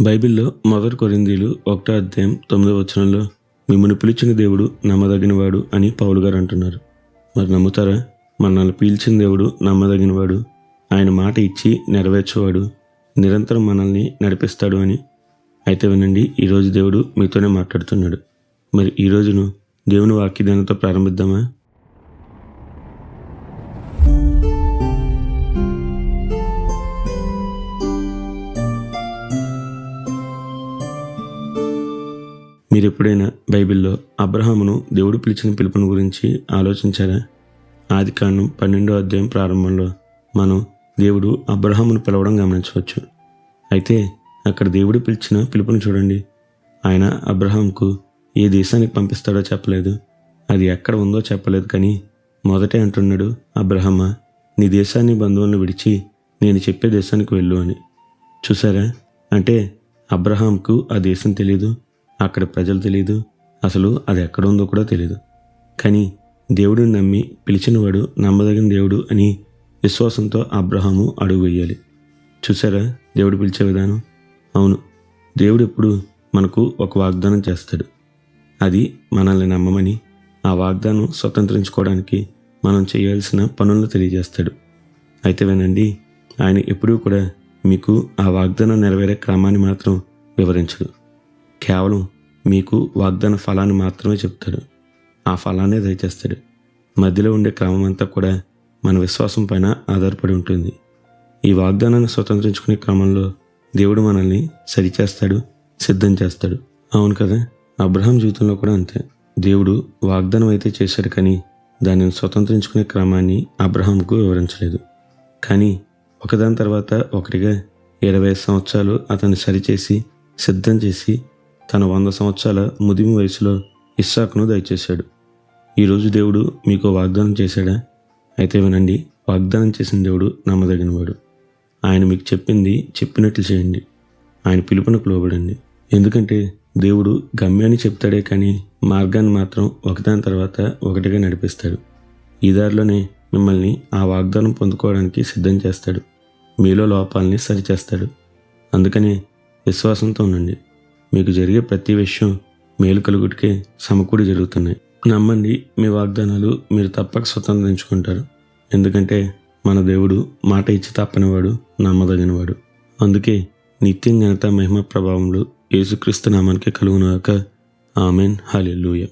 బైబిల్లో 1 కొరింథీయులు 1:9 మిమ్మల్ని పిలిచిన దేవుడు నమ్మదగినవాడు అని పౌలు గారు అంటున్నారు. మరి నమ్ముతారా? మనల్ని పిలిచిన దేవుడు నమ్మదగినవాడు, ఆయన మాట ఇచ్చి నెరవేర్చేవాడు, నిరంతరం మనల్ని నడిపిస్తాడు అని. అయితే వినండి, ఈరోజు దేవుడు మీతోనే మాట్లాడుతున్నాడు. మరి ఈ రోజును దేవుని వాక్యదానంతో ప్రారంభిద్దామా? మీరు ఎప్పుడైనా బైబిల్లో అబ్రహామును దేవుడు పిలిచిన పిలుపుని గురించి ఆలోచించారా? ఆదికాండం 12వ ప్రారంభంలో మనం దేవుడు అబ్రహామును పిలవడం గమనించవచ్చు. అయితే అక్కడ దేవుడు పిలిచిన పిలుపుని చూడండి. ఆయన అబ్రహాంకు ఏ దేశానికి పంపిస్తాడో చెప్పలేదు, అది ఎక్కడ ఉందో చెప్పలేదు. కానీ మొదటే అంటున్నాడు, అబ్రహమా, నీ దేశాన్ని బంధువులను విడిచి నేను చెప్పే దేశానికి వెళ్ళు అని. చూసారా? అంటే అబ్రహాంకు ఆ దేశం తెలీదు, అక్కడ ప్రజలు తెలీదు, అసలు అది ఎక్కడ ఉందో కూడా తెలీదు. కానీ దేవుడిని నమ్మి పిలిచినవాడు నమ్మదగిన దేవుడు అని విశ్వాసంతో అబ్రహాము అడుగు వేయాలి. చూసారా దేవుడు పిలిచే విధానం? అవును, దేవుడు ఎప్పుడు మనకు ఒక వాగ్దానం చేస్తాడు. అది మనల్ని నమ్మమని, ఆ వాగ్దానం స్వతంత్రించుకోవడానికి మనం చేయాల్సిన పనులను తెలియజేస్తాడు. అయితే వినండి, ఆయన ఎప్పుడూ కూడా మీకు ఆ వాగ్దానం నెరవేరే క్రమాన్ని మాత్రం వివరించడు. కేవలం మీకు వాగ్దాన ఫలాన్ని మాత్రమే చెప్తాడు. ఆ ఫలాన్నే దయచేస్తాడు. మధ్యలో ఉండే క్రమం అంతా కూడా మన విశ్వాసం పైన ఆధారపడి ఉంటుంది. ఈ వాగ్దానాన్ని స్వతంత్రించుకునే క్రమంలో దేవుడు మనల్ని సరిచేస్తాడు, సిద్ధం చేస్తాడు. అవును కదా, అబ్రహాం జీవితంలో కూడా అంతే. దేవుడు వాగ్దానం అయితే చేశాడు, కానీ దానిని స్వతంత్రించుకునే క్రమాన్ని అబ్రహాంకు వివరించలేదు. కానీ ఒకదాని తర్వాత ఒకటిగా 20 సంవత్సరాలు అతన్ని సరిచేసి సిద్ధం చేసి తన 100 సంవత్సరాల ముదిమి వయసులో ఇస్సాకును దయచేశాడు. ఈరోజు దేవుడు మీకు వాగ్దానం చేశాడా? అయితే వినండి, వాగ్దానం చేసిన దేవుడు నమ్మదగినవాడు. ఆయన మీకు చెప్పింది చెప్పినట్లు చేయండి. ఆయన పిలుపునకు లోబడండి. ఎందుకంటే దేవుడు గమ్యాన్ని చెప్తాడే కానీ మార్గాన్ని మాత్రం ఒకదాని తర్వాత ఒకటిగా నడిపిస్తాడు. ఈ దారిలోనే మిమ్మల్ని ఆ వాగ్దానం పొందుకోవడానికి సిద్ధం చేస్తాడు. మీలో లోపాలని సరిచేస్తాడు. అందుకనే విశ్వాసంతో ఉండండి. మీకు జరిగే ప్రతి విషయం మేలు కలుగుడికే సమకూడి జరుగుతున్నాయి. నమ్మండి, మీ వాగ్దానాలు మీరు తప్పక స్వతంత్రించుకుంటారు. ఎందుకంటే మన దేవుడు మాట ఇచ్చి తప్పనివాడు, నమ్మదగినవాడు. అందుకే నిత్యం ఘనత మహిమ ప్రభావములు యేసుక్రీస్తు నామానికి కలుగునుగాక. ఆమెన్. హల్లెలూయా.